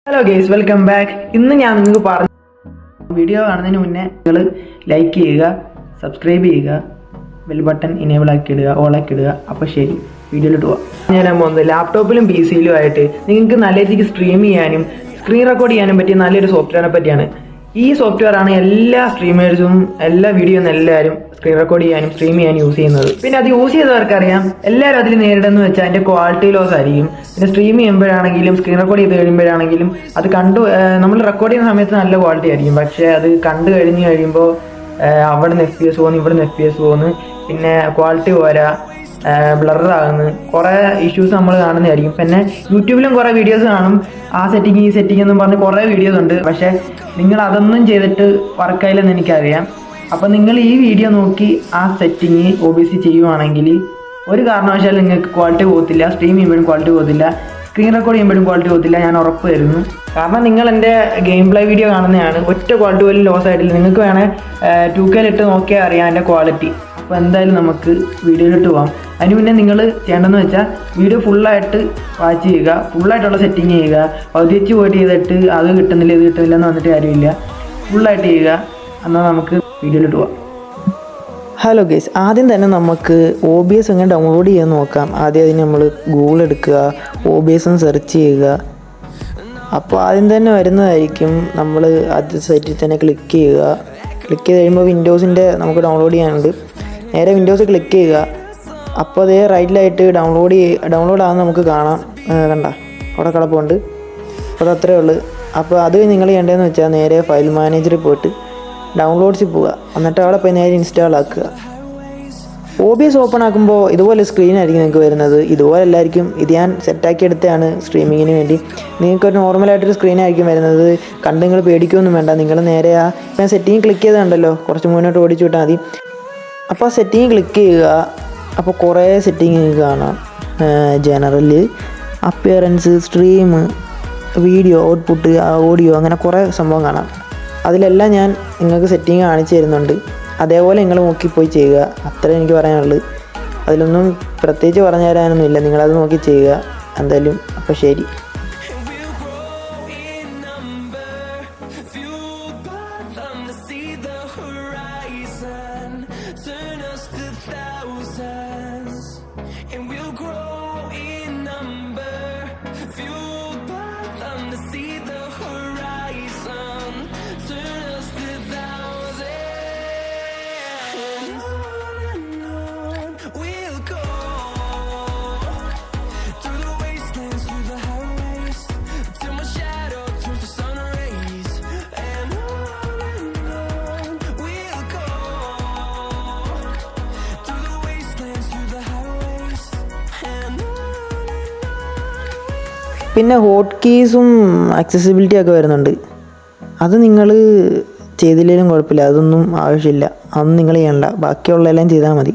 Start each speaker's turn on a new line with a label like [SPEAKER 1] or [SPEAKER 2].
[SPEAKER 1] Hello guys, welcome back. ഇന്ന് ഞാൻ നിങ്ങൾക്ക് പറഞ്ഞ വീഡിയോ കാണുന്നതിന് മുന്നേ നിങ്ങൾ ലൈക്ക് ചെയ്യുക, സബ്സ്ക്രൈബ് ചെയ്യുക, ബെൽ ബട്ടൺ ഇനേബിൾ ആക്കി ഇടുക, ഓൾ ആക്കി ഇടുക. അപ്പോൾ ശരി, വീഡിയോയിലോട്ട് പോവാം. ഞാൻ പോകുന്നത് ലാപ്ടോപ്പിലും പി സിയിലും ആയിട്ട് നിങ്ങൾക്ക് നല്ല രീതിക്ക് സ്ട്രീം ചെയ്യാനും സ്ക്രീൻ റെക്കോർഡ് ചെയ്യാനും പറ്റിയ നല്ലൊരു സോഫ്റ്റ്വെയറിനെ പറ്റിയാണ്. ഈ സോഫ്റ്റ്വെയർ ആണ് എല്ലാ സ്ട്രീമേഴ്സും എല്ലാ വീഡിയോയും എല്ലാവരും സ്ക്രീൻ റെക്കോർഡ് ചെയ്യാനും സ്ട്രീം ചെയ്യാനും യൂസ് ചെയ്യുന്നത്. പിന്നെ അത് യൂസ് ചെയ്തവർക്കറിയാം എല്ലാവരും അതിൽ നേരിടുന്ന വെച്ചാൽ അതിൻ്റെ ക്വാളിറ്റി ലോസ് ആയിരിക്കും. പിന്നെ സ്ട്രീം ചെയ്യുമ്പോഴാണെങ്കിലും സ്ക്രീൻ റെക്കോർഡ് ചെയ്ത് കഴിയുമ്പോഴാണെങ്കിലും അത് നമ്മൾ റെക്കോർഡ് ചെയ്യുന്ന സമയത്ത് നല്ല ക്വാളിറ്റി ആയിരിക്കും. പക്ഷേ അത് കണ്ടു കഴിയുമ്പോൾ അവിടെ നിന്ന് FPS പോകുന്നു, ഇവിടെ നിന്ന് FPS പോകുന്നു, പിന്നെ ക്വാളിറ്റി പോരാ, ബ്ലറാകുന്നു, കുറേ ഇഷ്യൂസ് നമ്മൾ കാണുന്നതായിരിക്കും. പിന്നെ യൂട്യൂബിലും കുറേ വീഡിയോസ് കാണും, ആ സെറ്റിങ് ഈ സെറ്റിംഗ് എന്നും പറഞ്ഞ് കുറേ വീഡിയോസ് ഉണ്ട്. പക്ഷേ നിങ്ങൾ അതൊന്നും ചെയ്തിട്ട് വർക്കായില്ലെന്ന് എനിക്കറിയാം. അപ്പോൾ നിങ്ങൾ ഈ വീഡിയോ നോക്കി ആ സെറ്റിങ് OBS ചെയ്യുവാണെങ്കിൽ ഒരു കാരണവശാലും നിങ്ങൾക്ക് ക്വാളിറ്റി പോകത്തില്ല, സ്ട്രീം ചെയ്യുമ്പോഴും ക്വാളിറ്റി പോകത്തില്ല, സ്ക്രീൻ റെക്കോർഡ് ചെയ്യുമ്പോഴും ക്വാളിറ്റി പോകത്തില്ല, ഞാൻ ഉറപ്പ് തരുന്നു. കാരണം നിങ്ങൾ എൻ്റെ ഗെയിം പ്ലേ വീഡിയോ കാണുന്നതാണ്, ഒറ്റ ക്വാളിറ്റി പോലും ലോസ് ആയിട്ടില്ല. നിങ്ങൾക്ക് വേണേൽ 2K ഇട്ട് നോക്കിയാൽ അറിയാം എൻ്റെ ക്വാളിറ്റി. അപ്പോൾ എന്തായാലും നമുക്ക് വീഡിയോയിലോട്ട് പോകാം. അതിന് മുന്നേ നിങ്ങൾ ചെയ്യേണ്ടതെന്ന് വെച്ചാൽ വീഡിയോ ഫുള്ളായിട്ട് വാച്ച് ചെയ്യുക, ഫുള്ളായിട്ടുള്ള സെറ്റിങ് ചെയ്യുക. പകുതി വെച്ച് പോയിട്ട് ചെയ്തിട്ട് അത് കിട്ടുന്നില്ല ഇത് കിട്ടുന്നില്ല എന്ന് വന്നിട്ട് കാര്യമില്ല, ഫുള്ളായിട്ട് ചെയ്യുക. എന്നാൽ നമുക്ക് വീഡിയോയിലോട്ട് പോകാം. ഹലോ ഗൈസ്, ആദ്യം തന്നെ നമുക്ക് OBS എങ്ങനെ ഡൗൺലോഡ് ചെയ്യാൻ നോക്കാം. ആദ്യം അതിന് നമ്മൾ ഗൂഗിൾ എടുക്കുക, OBS സെർച്ച് ചെയ്യുക. അപ്പോൾ ആദ്യം തന്നെ വരുന്നതായിരിക്കും, നമ്മൾ ആദ്യ സൈറ്റിൽ തന്നെ ക്ലിക്ക് ചെയ്യുക. ക്ലിക്ക് ചെയ്ത് കഴിയുമ്പോൾ വിൻഡോസിൻ്റെ നമുക്ക് ഡൗൺലോഡ് ചെയ്യാനുണ്ട്. നേരെ വിൻഡോസ് ക്ലിക്ക് ചെയ്യുക. അപ്പോൾ അതേ റൈറ്റിലായിട്ട് ഡൗൺലോഡ് ആകുന്ന നമുക്ക് കാണാം. കണ്ട അവിടെ കിടപ്പുണ്ട്. അപ്പോൾ അതത്രേ ഉള്ളൂ. അപ്പോൾ അത് നിങ്ങൾ ചെയ്യേണ്ടതെന്ന് വെച്ചാൽ നേരെ ഫയൽ മാനേജറിൽ പോയിട്ട് ഡൗൺലോഡ്സിൽ പോവുക. എന്നിട്ട് അവിടെ പോയി നേരെ ഇൻസ്റ്റാൾ ആക്കുക. OBS ഓപ്പൺ ആക്കുമ്പോൾ ഇതുപോലെ സ്ക്രീൻ ആയിരിക്കും നിങ്ങൾക്ക് വരുന്നത്. ഇതുപോലെ എല്ലാവർക്കും ഇത് ഞാൻ സെറ്റാക്കി എടുത്തതാണ് സ്ട്രീമിങ്ങിന് വേണ്ടി. നിങ്ങൾക്കൊരു നോർമലായിട്ടൊരു സ്ക്രീൻ ആയിരിക്കും വരുന്നത്. കണ്ട് നിങ്ങൾ പേടിക്കുകയൊന്നും വേണ്ട. നിങ്ങൾ നേരെ ഞാൻ സെറ്റിങ് ക്ലിക്ക് ചെയ്തിട്ടുണ്ടല്ലോ, കുറച്ച് മുന്നോട്ട് ഓടിച്ചു വിട്ടാൽ മതി. അപ്പോൾ സെറ്റിങ് ക്ലിക്ക് ചെയ്യുക. അപ്പോൾ കുറേ സെറ്റിങ് നിങ്ങൾക്ക് കാണാം. General, appearance, stream, video output, audio, അങ്ങനെ കുറേ സംഭവം കാണാം. അതിലെല്ലാം ഞാൻ നിങ്ങൾക്ക് സെറ്റിങ് കാണിച്ചു തരുന്നുണ്ട്. അതേപോലെ നിങ്ങൾ നോക്കിപ്പോയി ചെയ്യുക. അത്രേ എനിക്ക് പറയാനുള്ളൂ. അതിലൊന്നും പ്രത്യേകിച്ച് പറഞ്ഞു തരാനൊന്നുമില്ല, നിങ്ങളത് നോക്കി ചെയ്യുക എന്തായാലും. അപ്പോൾ ശരി. പിന്നെ ഹോട്ട് കീസും ആക്സസിബിലിറ്റി ഒക്കെ വരുന്നുണ്ട്. അത് നിങ്ങൾ ചെയ്തില്ലെങ്കിലും കുഴപ്പമില്ല, അതൊന്നും ആവശ്യമില്ല, അതൊന്നും നിങ്ങൾ ചെയ്യണ്ട. ബാക്കിയുള്ളതെല്ലാം ചെയ്താൽ മതി.